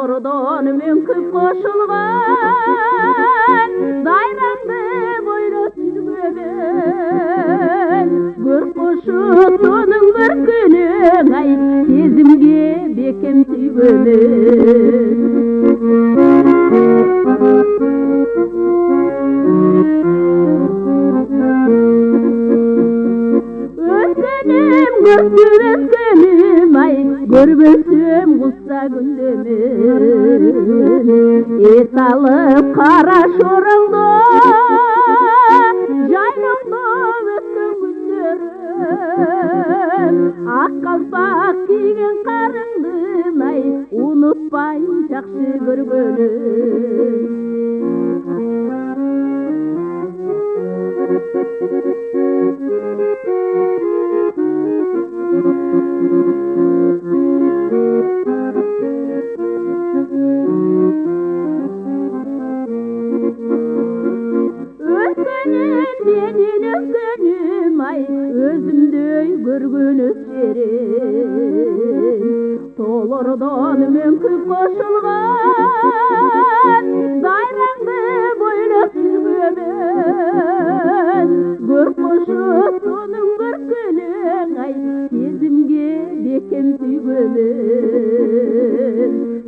Толордон мөңкүп кошулган дайраңды бойлоп жүргөнүн көр кошутунун көркүнүн ай сезимге бекем сүйгөнүн өткөнүм көктүр өткөнүм ай көрбөсөм кулса күндөмөн эс алып кара шороңдо жайлоңдо өткөн күндөрүм ак калпак кийген карыңдын ай унутпайм жакшы көргөнүм менин өткөнүм ай өзүмдөй көргөн өстерим толордон мөңкүп кошулган дайраңды бойлоп жүргөнүн көр кошутунун көркүнүн ай сезимге бекем сүйгөнүн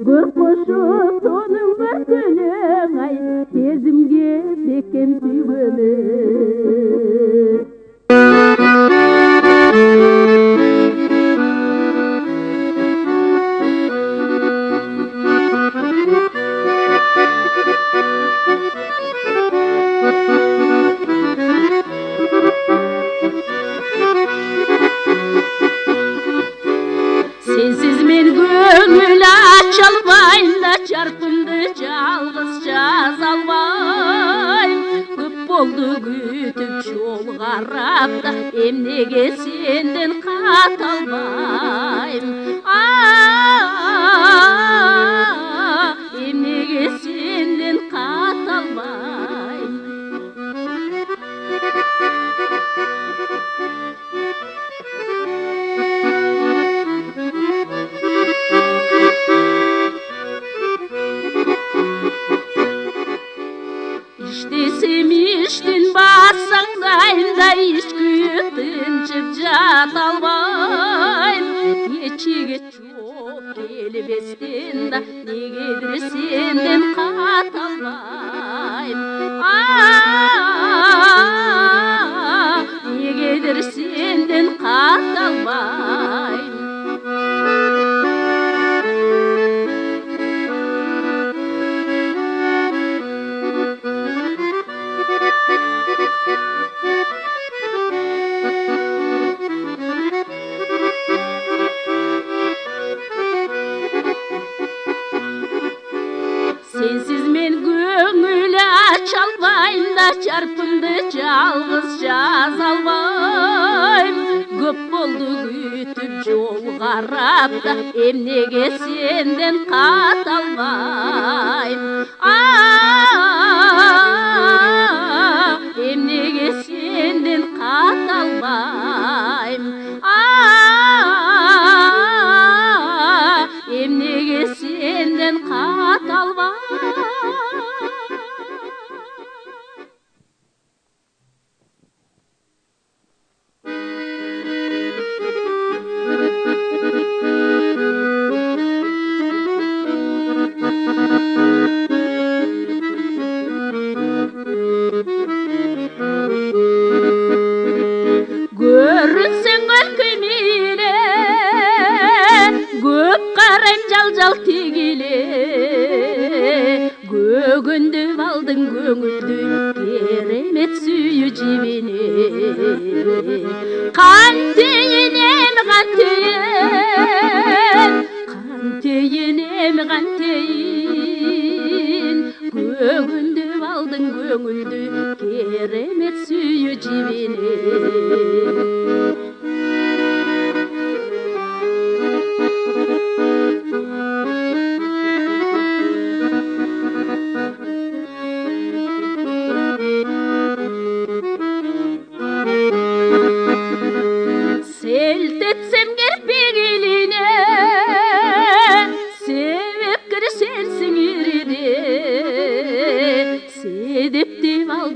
көр кошутунун көркүнүн ай сезимге бекем сүйгөнүн Sensiz men көңүл aça албайм да чарпымды жалгыз жаза албайм көп болду күтүп жол карап да эмнеге сенден кат албайм эмнеге сенден кат албайм İştesem iştin bassаңдайм да ички тынчып жата албайм кечиге жок келбестен да негедир сенден кат албайм негедир сенден кат албайм Sensiz men көңүл aça албайм да чарпымды жалгыз жаза албайм көп болду күтүп жол карап да эмнеге сенден кат албайм эмнеге сенден кат албайм эмнеге сенден кат албайм көрүнсөң көркөймүйле көп карайм жал тигиле көгөндөп алдың көңүлдү керемет сүйүү жибине кантейин көгөндөп алдың көңүлдү керемет сүйүү жибине Селт etsem керпек иline, себеп кірсе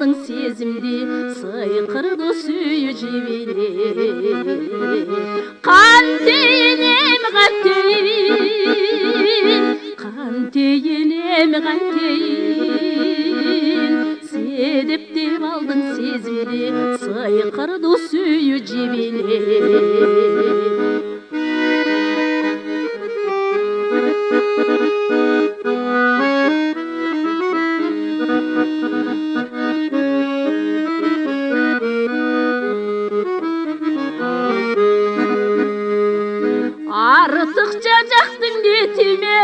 алдың сезімде, сыйқырды сүйі жебене. Қантейінем қантейін, қантейінем қантейін, седептеп алдың сезімде, сыйқырды сүйі жебене. Артық жақтың бетіме,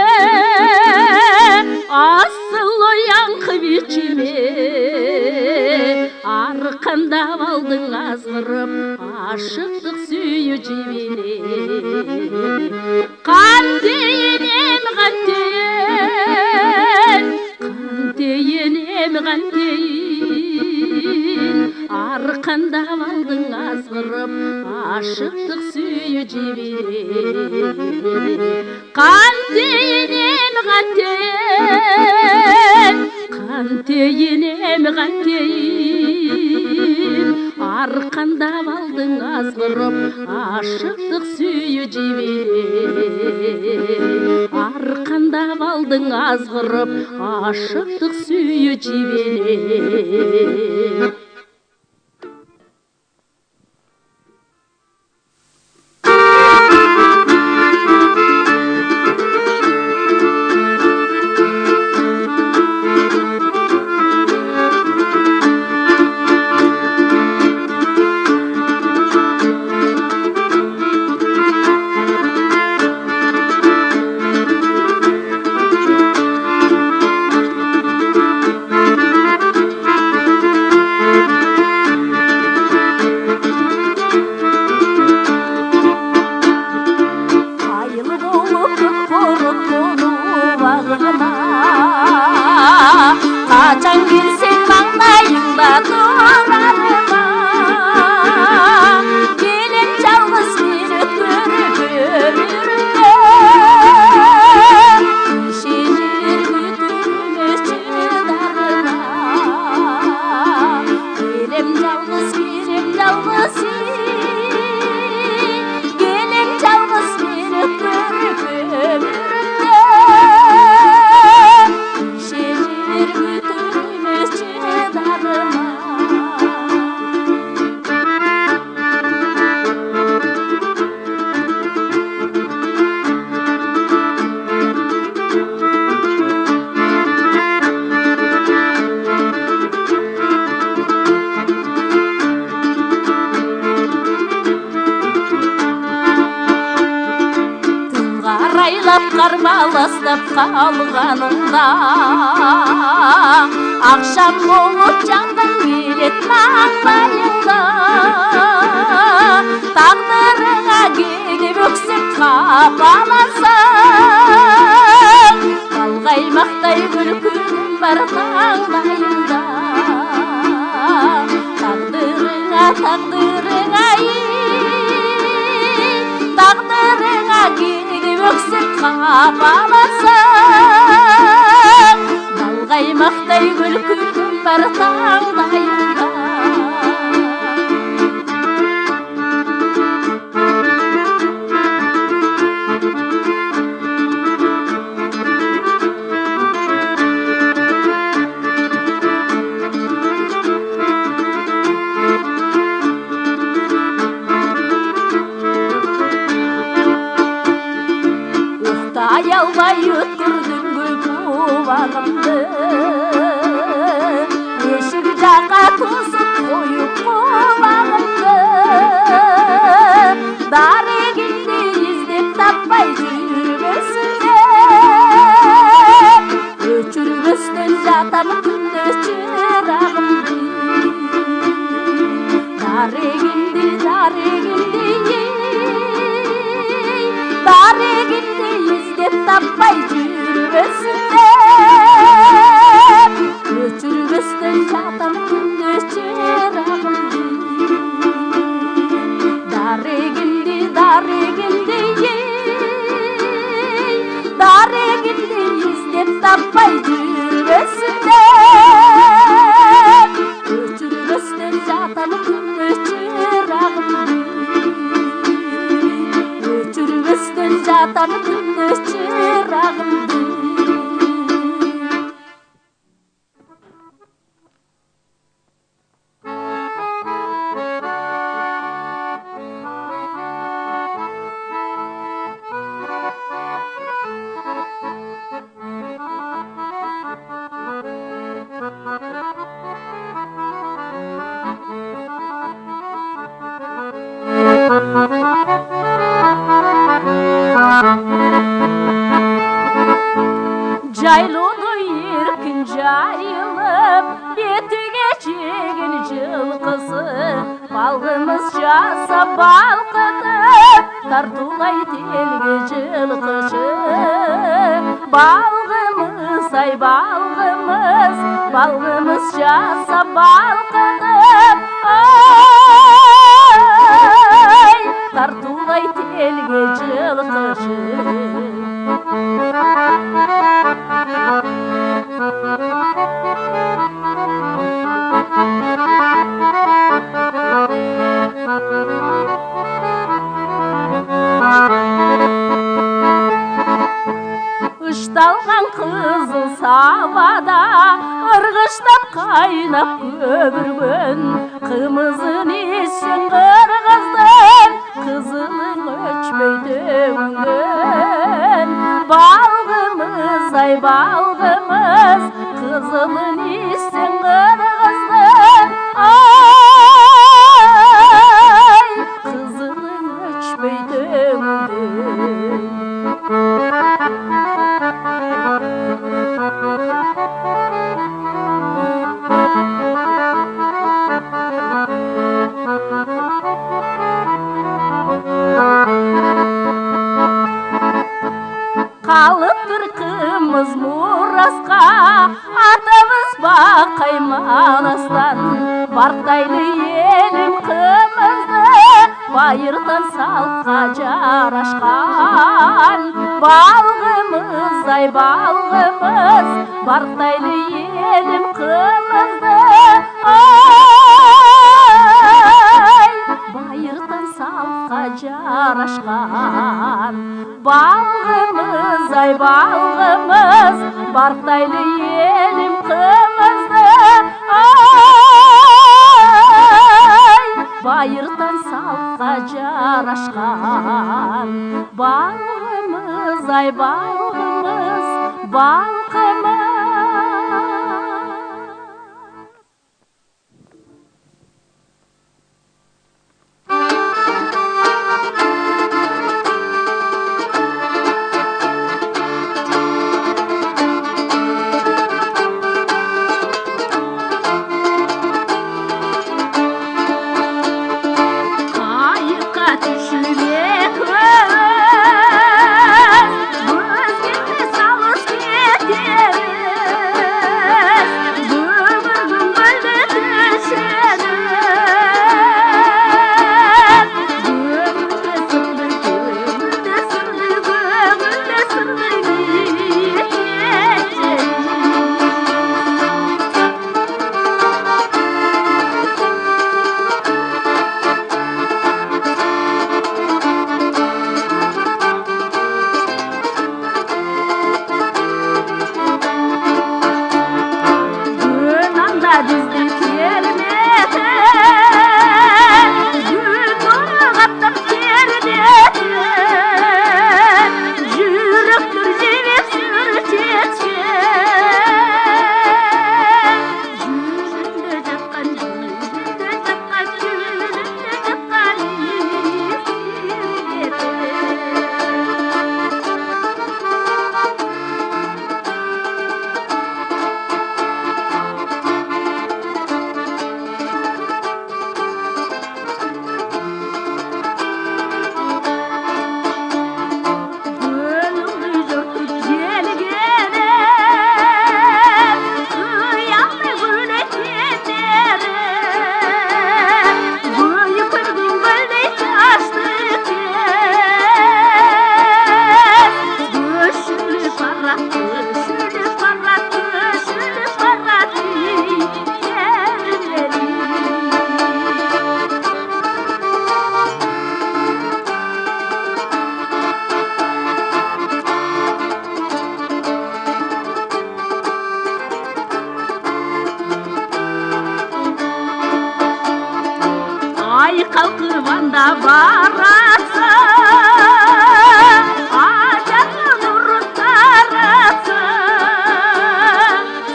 асыл ояңқы бетіме, арқандап алдың азғырып, ашықтық сүйі жебене. Қантейінем қантейін, қантейінем қантейін, арқандап алдың азғырып, ашықтық сүйі жебене. Қантейінем қантейін, қантейінем қантейін, арқандап алдың азғырып, ашықтық сүйі жебене. Арқандап алдың азғырып, ашықтық сүйі жебене. Қачан келсең маңдайыңда тұрарыма, келем жалғыз мені көріп өмірімде. Неше жер күтуіме шыдарыма, келем жалғыз сен, келем жалғыз мені көріп өмірімде. Қарбаластап қалғаныңда, ақшам болып жаның келет маңдайыңда. Тағдырыңа келіп өксіп қапалансаң, балғаймақтай күлкің бар маңдайыңда. Тағдырыңа келіп өксіп қапалансаң, балғаймақтай күлкің бар таңдайыңда. Аялбай өткірдің гүл туғанымды, есік жаққа тосып қойып қуғанымды. Дарегенде іздеп таппай жүргесінде, өшіргістен жатам күнде шырағымды. Дарегенде іздеп таппай жүргесінде, өшіргістен жатам күнде шырағымды. Дарегенде іздеп таппай жүргесінде, Аяғың жайылып, бетіге жеген жылқысы, балғымыз жасап балқытып, тартулай телге жылқышы. Балғымыз, ай балғымыз, балғымыз жасап балқытып, ай, тартулай телге жылқышы. Ұшталған қызыл сабада ырғыштап қайнап көбіргін, қымызын ешін қырғыздың, қызылың өчмей төгінген. Балғымыз, ай балғымыз, қызылын ешін қырғыздың, ай, қызылың өчмей төгінген. Қалып тұр қымыз мұрасқа, атамыз бақай манастан. Бартайлы елім қымызды, байырдан салқа жарашқан. Балғымыз, ай балғымыз, бартайлы елім қымызды, ай, байырдан салқа жарашқан. Балғымыз, ай балғымыз, бартайлы елім қымызды, ай, байырдан салқа жарашқан. Балғымыз, ай балғымыз, балқымыз. Kalkıvanda barası, acatın uruttarası,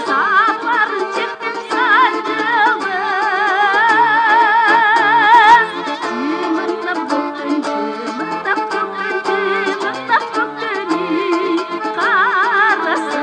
saparın çektim sancılız. Cimırtap koktun, cimırtap koktun, cimırtap koktun karası.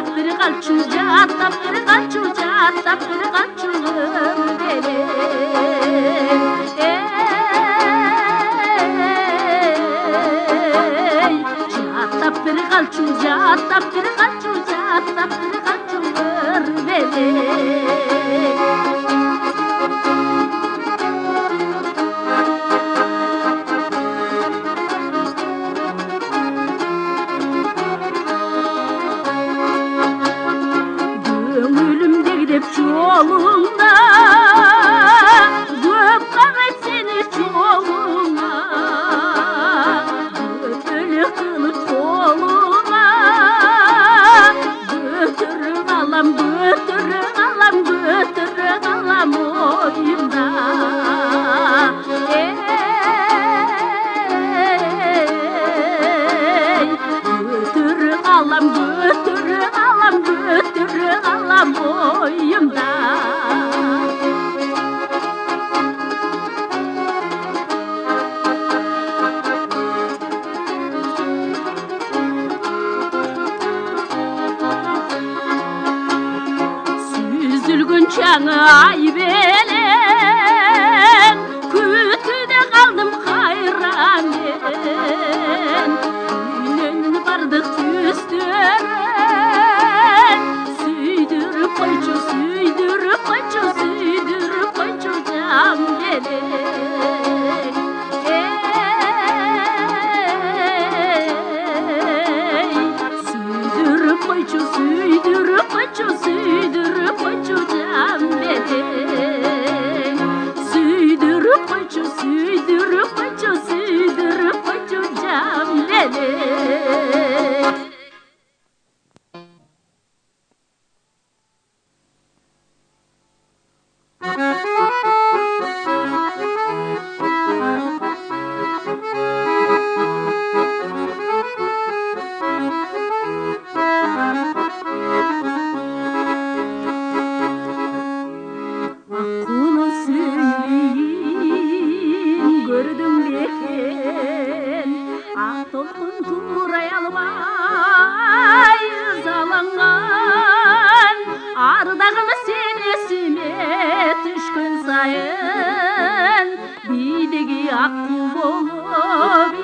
жаттап bir қалчу жаттап bir қалчу жаттап bir қалчуым белем жаттап bir қалчу жаттап bir қалчу жаттап bir қалчуым белем жолыңда көп қарайды сені жолыңа бөтелік қылып қолыңа бөтірік алам бөтірік алам бөтірік алам ойымда бөтірік алам бөтірік алам бөтірік алам ойымда сүзілген жаңа ай белең күтуде қалдым қайран мен үйнен бардық түстерін сүйдіріп қойчу сүйдіріп қойчу сүйдіріп қойчу жан белең сүйдіріп қойчу сүйдіріп қойчу сүйдіріп қойчу жан белең сүйдіріп қойчу сүйдіріп қойчу сүйдіріп қойчу жан белең аққуның сүйейін көрдім бекен ақ толқын турай алмай ызаланған ардағым сен есіме түшкен сайын бидегі аққу болып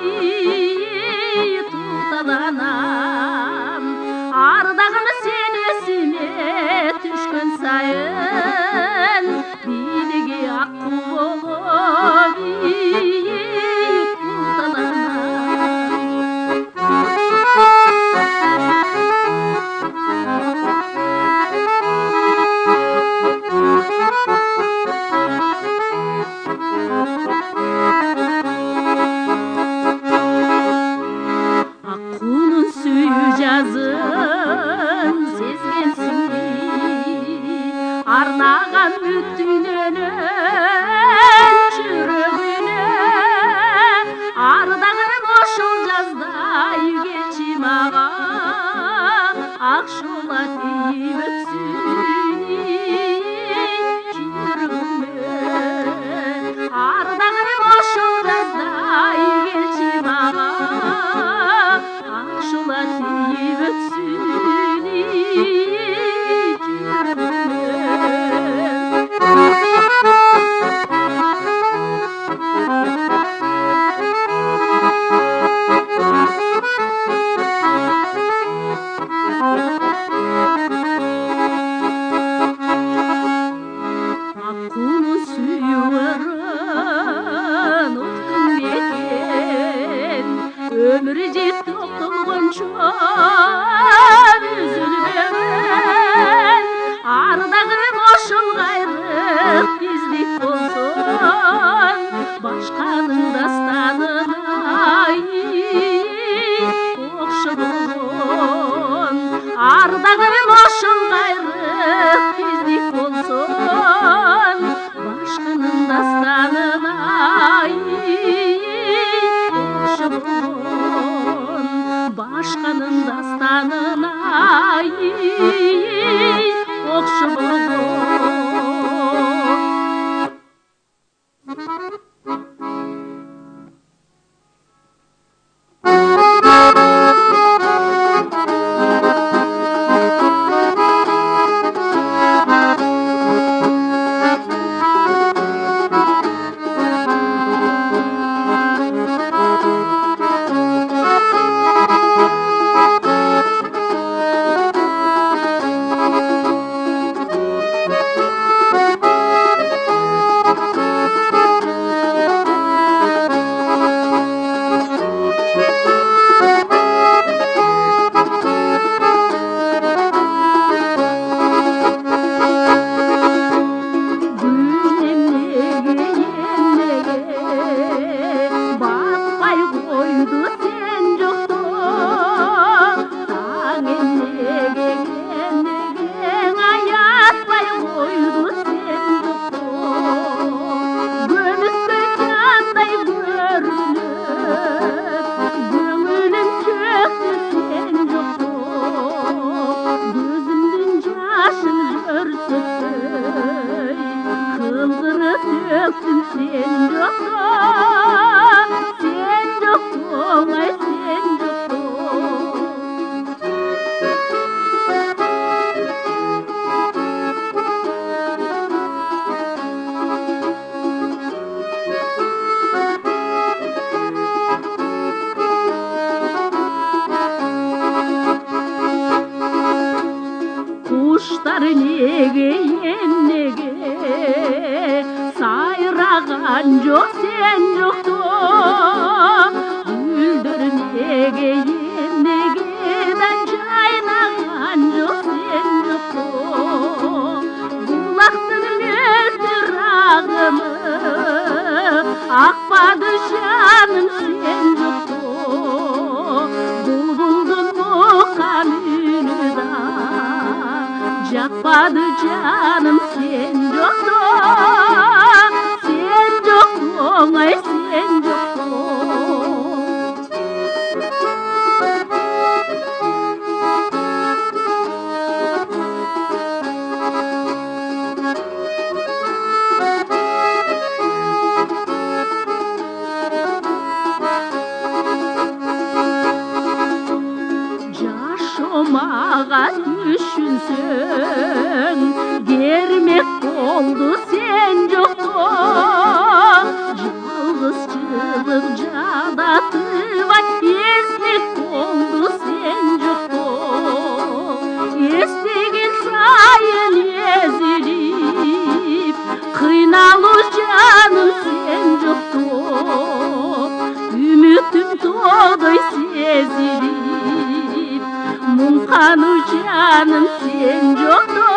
тұталанам ардағым сен есіме түшкен сайын бидегі аққу болып аққуның сүйі жазын сезгенсің арнаған мүттүленен жүрегіне ардағым ошол жаздай келші маған ақ шола тиіп өтсін жүрегіме ардағым ошол жаздай келші маған ақ шола тиіп өтсін аққуның сүйуірін ұқтың бекен өмір жетті тоқталғанша үзілбеуін ардағым ошол қайрық кездік болсын башқаның дастанын оқшылығын ардағым ошол қайрық кездік болсын башқаның дастанын оқшылығын башқаның дастанын оқшылығын көктүм сен жоктоң ай сен жоктоң. Куштар неге эмнеге сайраган жок сен жоктоң, гүлдөр неге эмнегеден жайнаган жок сен жоктоң, булактын мөлдүр агымы акпады жаным сен жоктоң, булбулдун муккан үнү да жақпады жаным сен жоқтоң ай сен жоқтоң. Жашомага түшүнсөң кермек болду сен жоктоң, жалгыз жылып жадатыбай эстек болду сен жоктоң, эстеген сайын эзилип кыйналуу жаным сен жоктоң, үмүтүм тоодой сезилип муңкану жаным сен жоктоң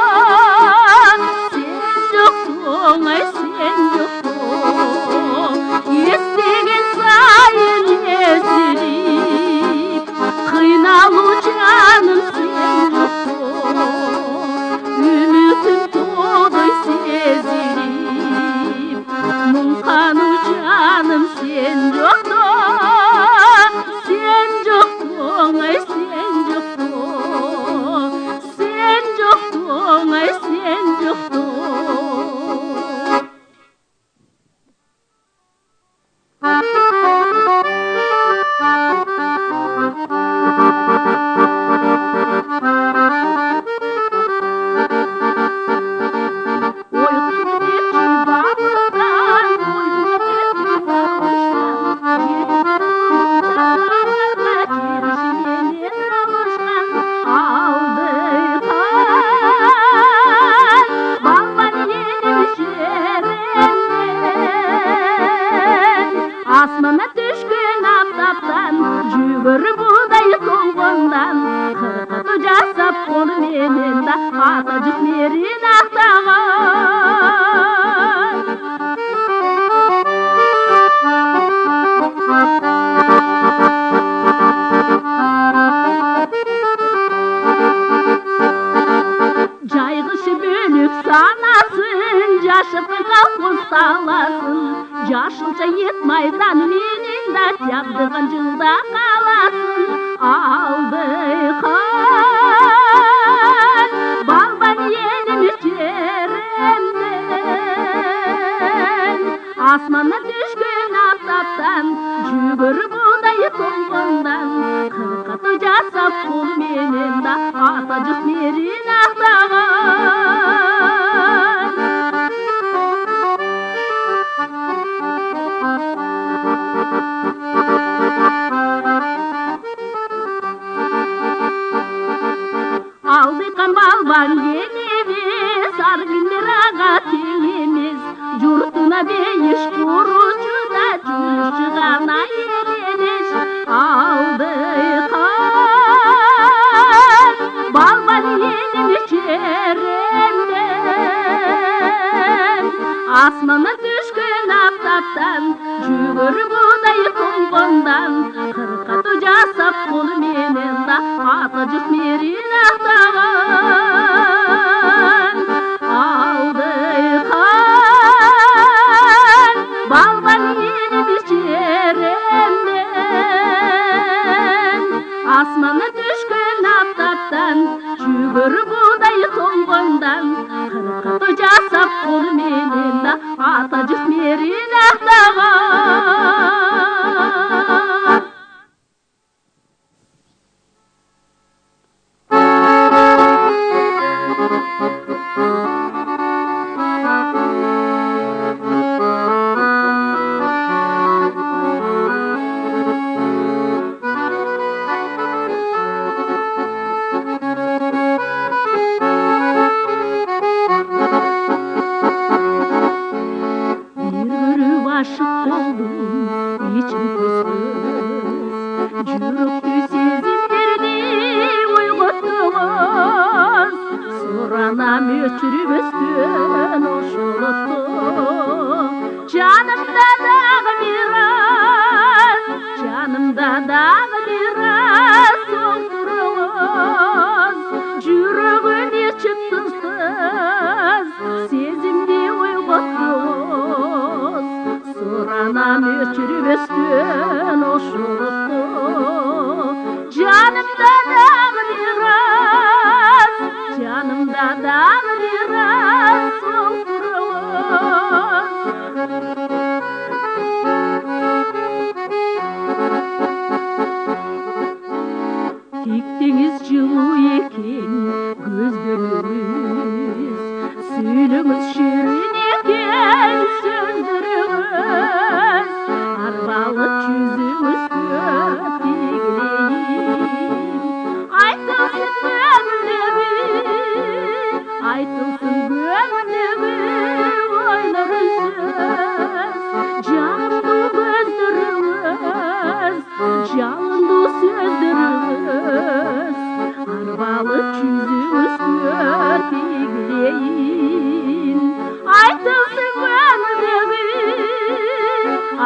ай сен жоктоң, эстеген сайын эзилип кыйналуу жаным сен жоктоң, үмүтүм тоодой сезилип муңкану жаным сен жоктоң ай сен жоктоң, ай сен жоктоң. Асмана түшкөн аптаптан жүгөрү будай толгондан, кыркыту жасап кол менен да ата жүзмерин актаган. Жайгышы бөлүп санасын, жашыктын колхоз таласын, жашылча ет майдан менен да жабдыган жылда каласын. Алдыхан балбан элим жеремден, асмандан түшкөн аптаптан жүгөрү будай толгондан, кыркыту жасап кол менен да ата жүзмерин актаган. Алдыкан балбан денебиз, ар күндөр ага тең эмес, журтуна бейиш куручуда жүрүшү гана элелеш. Алдыкан балбан элим жеремден, асмандан түшкөн аптаптан жүгөрү будай толгондан, кыркыту жасап кол менен да ата жүзмерин актаган. Алдыхан балбан элим жеремден, асмандан түшкөн аптаптан жүгөрү будай толгондан, кыркыту жасап кол менен да ата жүзмерин суранам өчүрүп өстөн ошолотто жанымда дагы бир аз жанымда дагы бир аз солтуруңуз жүрөгүн ичип тынсыз сезимди ойготтуңуз суранам өчүрүп өстөн ошолотто жанымда дагы бир аз жанымда дагы бир аз солтуруңуз тиктеңиз жылуу экен көздөрүңүз сүйлөңүз шиrin экен сөздөрүңүз арбалык жүзүңүздө тигилейин айтылсын көңүлдөгү айтылсын көңүлдөгү ойлору сөз жалындуу көздөрүңүз жалындуу сөздөрүңүз арбалык жүзүңүздө тигилейин айтылсын көңүлдөгү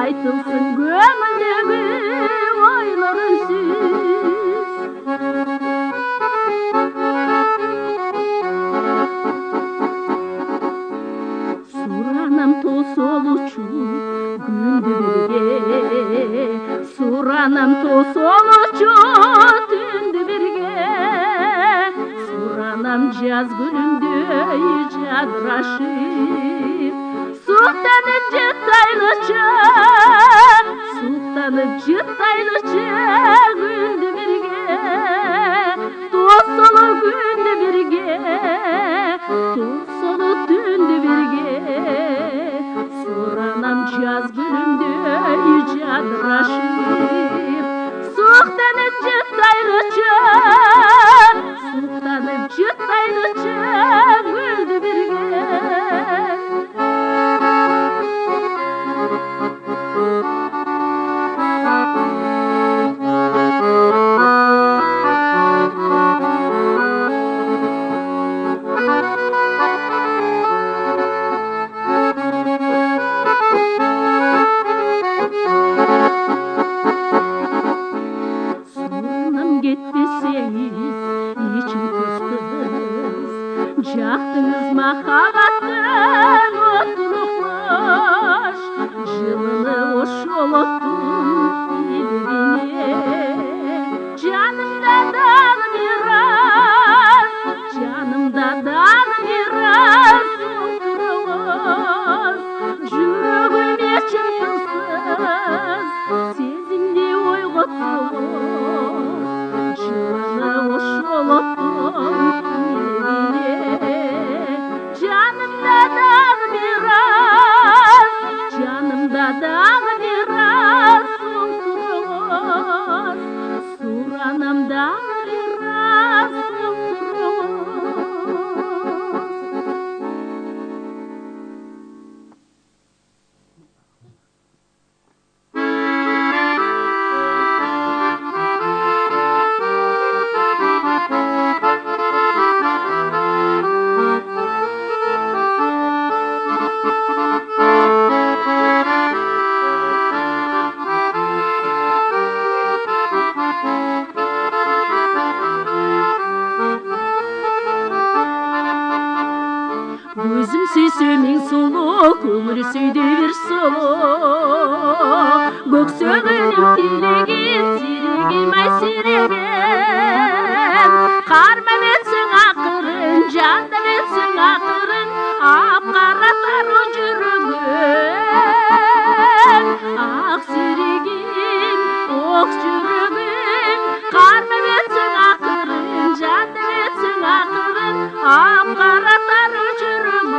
айтылсын көңүлдөгү ойлору сөз суранам тосолучу күндү бирге суранам тосолучу түндү бирге суранам жаз күнүндөй жадырашып суктанып жыттайлычы күндү бирге тосоло күндү бирге тосоло түндү бирге суранам жаз күнүндөй жадырашып суктанып жыттайлычы күндү бирге жактыңыз махабаттын отуну кош жылыны ошолоттун илибине жанымда дагы бир аз жанымда дагы бир аз солтуруңуз жүрөгүм эчим тынсыз сезимди ойготтуңуз жылыны ошолоттун жанымда дагы бир аз жанымда дагы бир аз солтуруңуз суранам дагы бир аз Gözüm süsümün sulu, kömür süydü bir sulu. Göksögünüm tilegin, sirigim ay sirigim. Karman etsin akırın, candan etsin akırın. Ap karatar o jürügüm. Ak sirigim, ok jürügüm. Karman etsin akırın, candan etsin akırın. Ap karatar o jürügüm.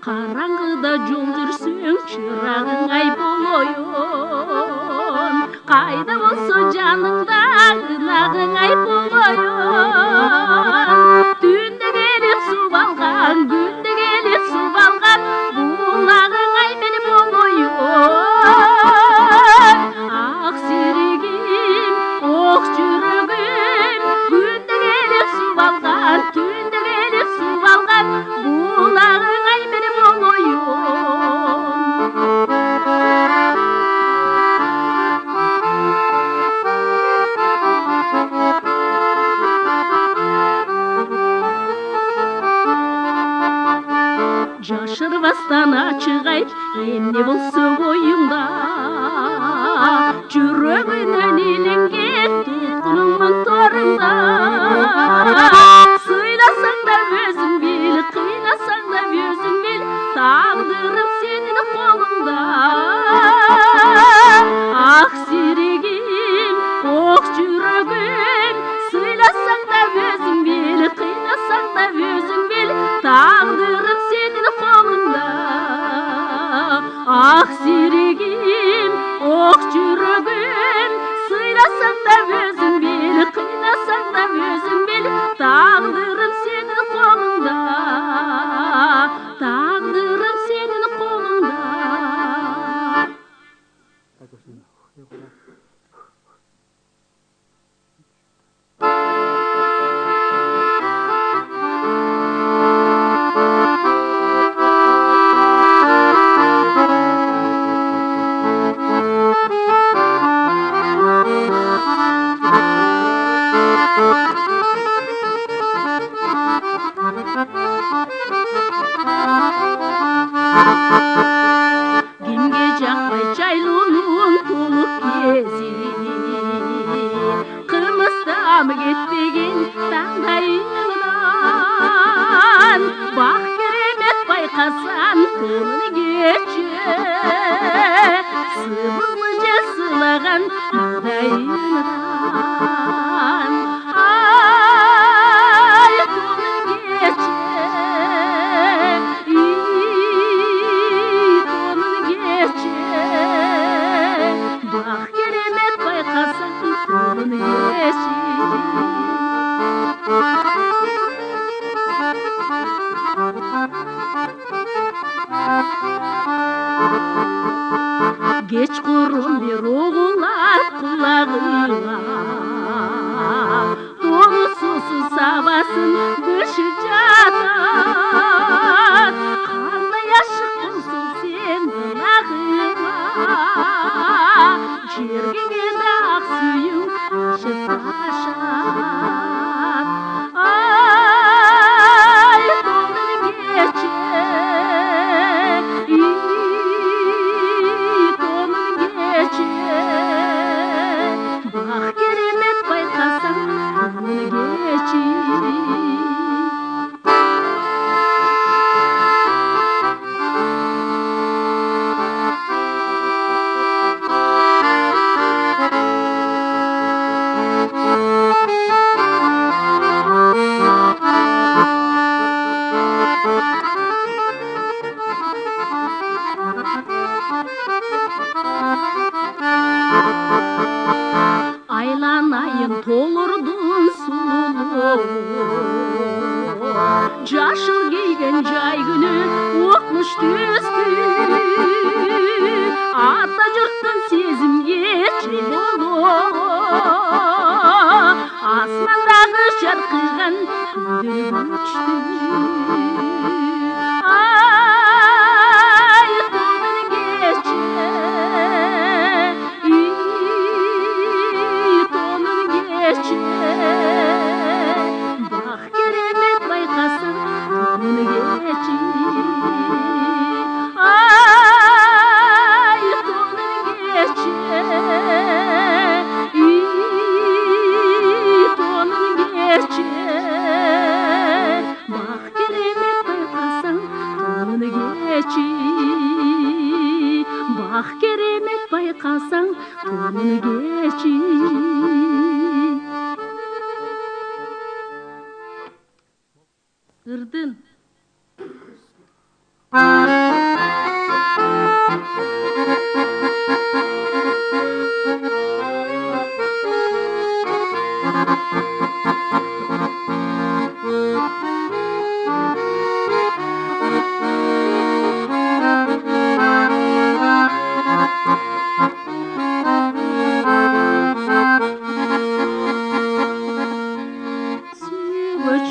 Karangıda yol жүрсең, çırağın ay boloyun. Kayda bolsa canыңda, gınağın ay boloyun. Tünde gelip su balgan, günde gelip Шашырбастан ачык айт, эмне болсо оюңда. Жүрөгүнөн илинген туткунуңдун торунда. Сыйласаң да өзүң бил, кыйнасаң да өзүң бил, тагдырым сенин колуңда. Ак сиригим, ок жүрөгүм, сыйласаң да өзүң бил, кыйнасаң да өзүң бил, тагдырым сенин колуңда. Ак сиригим, ок жүрөгүм, сыйласаң да өзүң бил, кыйнасаң да өзүң бил, тагдырым сенин колуңда. Тагдырым сенин колуңда. Кимге жакпай жайлуунун толук кези, кырмыздан кетпеген таңдайыңдан. Бак керемет байкасаң тынын кече, сыбызгы же сыйлаган маңдайыңдан. Ай тынын кече, бак керемет байкасаң тынын кечи. Кечкурун бир угулат кулагыңа, тоңусусу сабасын бышып жатат. Кандай ашык болсуң сен ынагыңа, жергеңе да ак сүйүүң ашып ташат. Ай тонун кече, тонун кече, бак керемет байкасаң тонун кечи. Айланайын толурдун сулулугу, жашыл кийген жай күнү окмуш түстү. Ата журттун сезимге чыйболу, асмандагы жаркыган күндүр көчтү. Ай тонун кече, тонун кече, бак керемет байкасаң тонун кечи. Ай тонун кече, тонун кече, бак керемет байкасаң тонун кечи. Бак керемет байкасаң тонун кечи. Ырдын.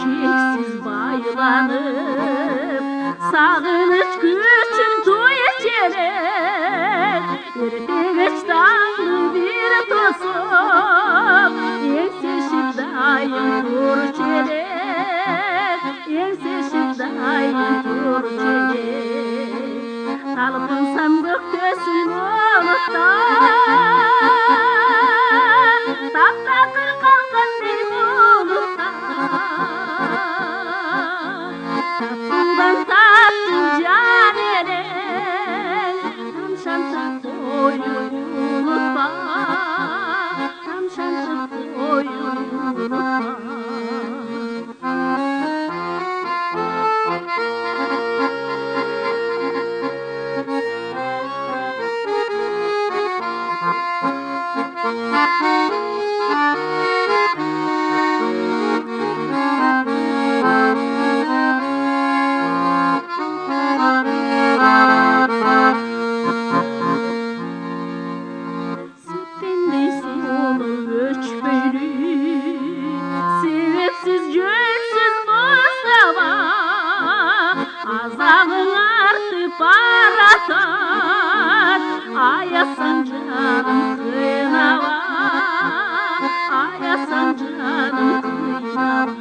Çeksiz baylanıp sağınıç güçün toy içerek, ertegeç dağlı bir tosup enseşip dayın tur çerek, enseşip dayın tur çerek. талпынсам көктөсүн болутта таптакыр калгандай болутта таттуудан таттуу жан элең тамшантып коюп унутпа тамшантып коюп унутпа Sependey solup öçpeyli sebepsiz jölsüz bozdaba azabың артып баратат аясаң жаным кыйнала аясаң жаным кыйнала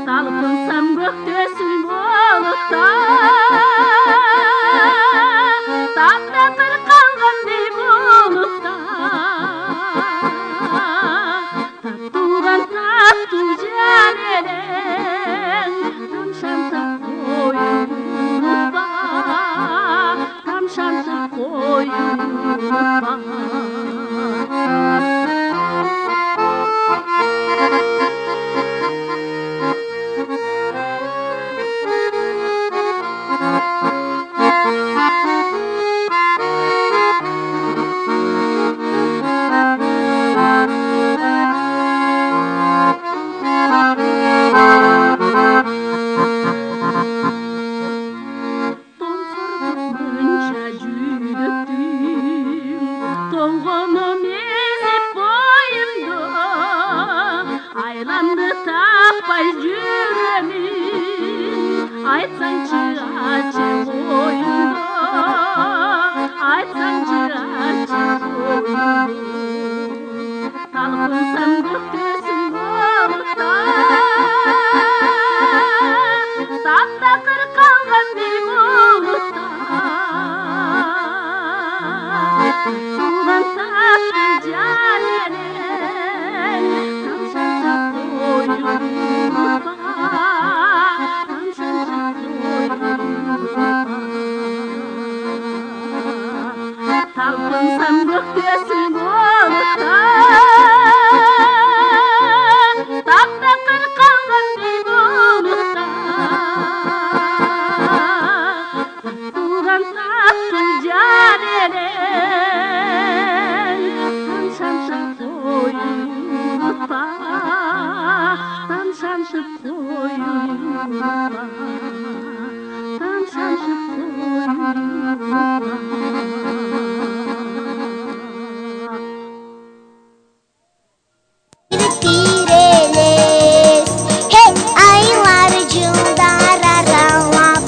талпынсам көктөсүн болутта таптакыр калгандай болутта таттуудан таттуу жан элең тамшантып коюп унутпа тамшантып коюп унутпа Мынча жүрөктүм толгоном эзип бойумда айламды таппай жүремин айтсаңчы ачык оюңду айтсаңчы ачык оюңду талпынсам көктөсүн болутта таптакыр калгандай болутта туудан таттуу жан элең тамшантып коюп унутпа тамшантып коюп унутпа талпынсам көктөсүн болутта таптакыр калгандай болутта туудан таттуу жан элең тамшантып коюп унутпа тамшантып коюп унутпа тамшантып коюп унутпа Pirelez, hey aylar жылдар аралап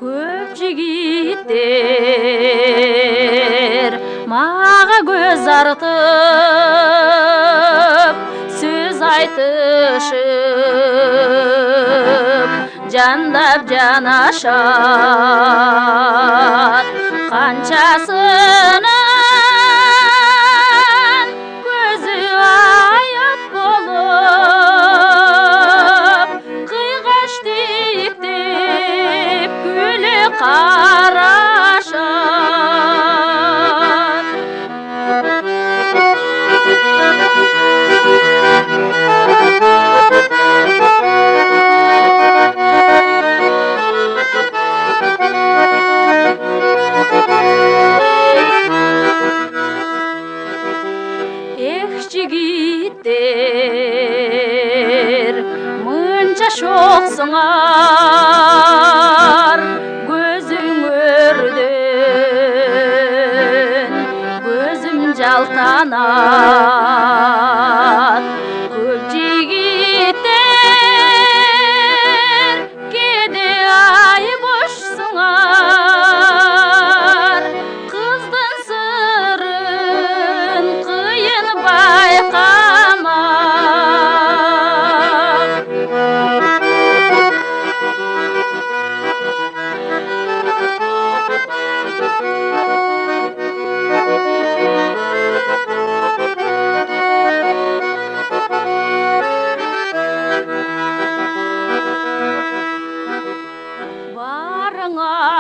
көп жигиттер мага көз артып сөз айтышып жандап жанашат канчасынын көзү аят болуп кыйгаш тиктеп күлү карашат Эх, жигиттер, мынча шоқсыңар, көзүңөрдөн көзүм жалтанат. Көп жигиттер кеде ай бошсуңар,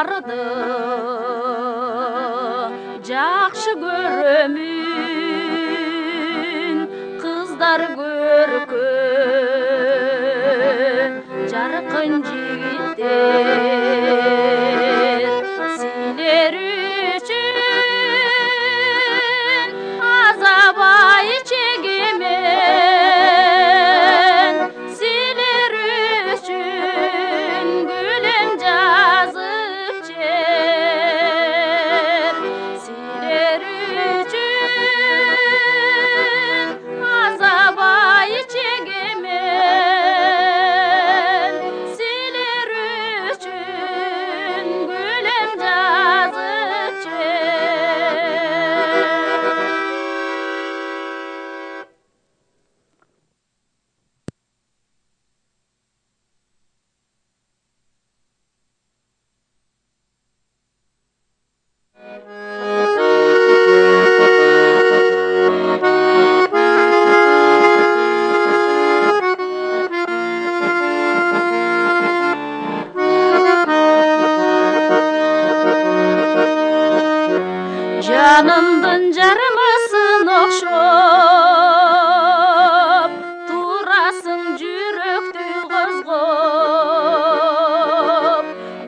барды жакшы көрөмүн кыздар көркөм жаркын жигиттер силер үчүн азабай чегемен силер үчүн гүлем жазып жер силер үчүн азабай чегемен силер үчүн гүлем жазып жер. Жанымдын жарымысын окшоп турасың жүрөктү козгоп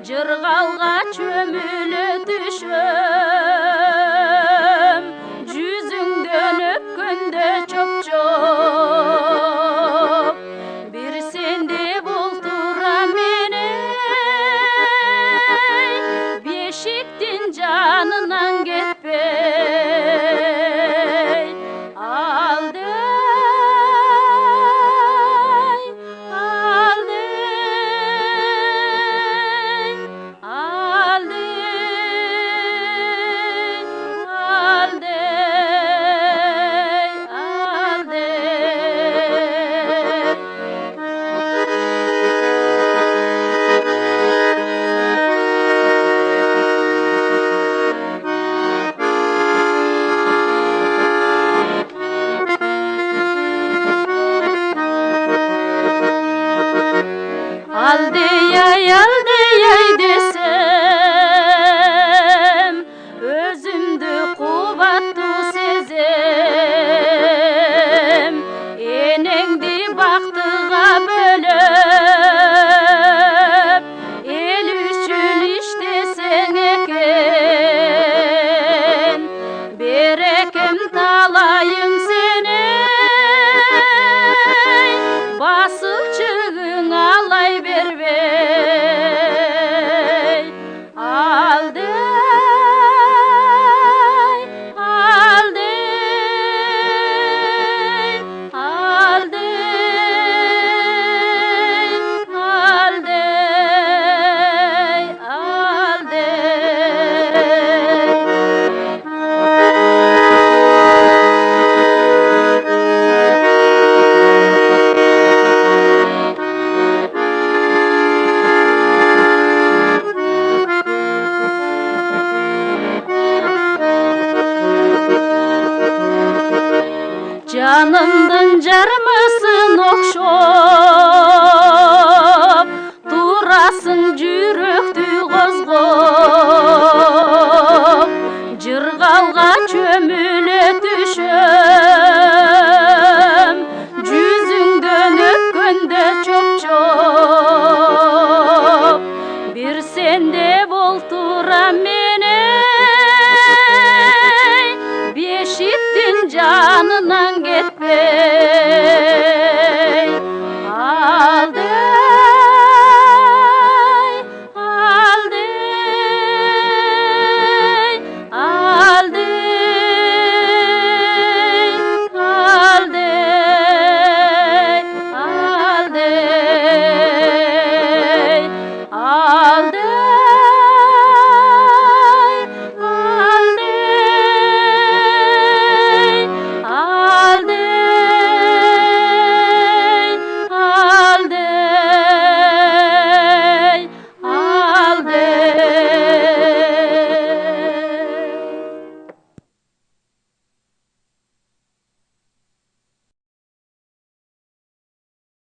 жыргалга чөмүлө түшөм жүзүңдөн өпкөндө чоп-чоп бир сенде болтурам менен бешиктин жанынан кетпей алдай алдай алдай алдей десем өзүмдү кубаттуу сезем энеңди бактыга бөлөп эл үчүн иштесең экен берекем талайың сени басыкчыгың алай бербей алдай алдай алдай жанымдын жармысын окшоп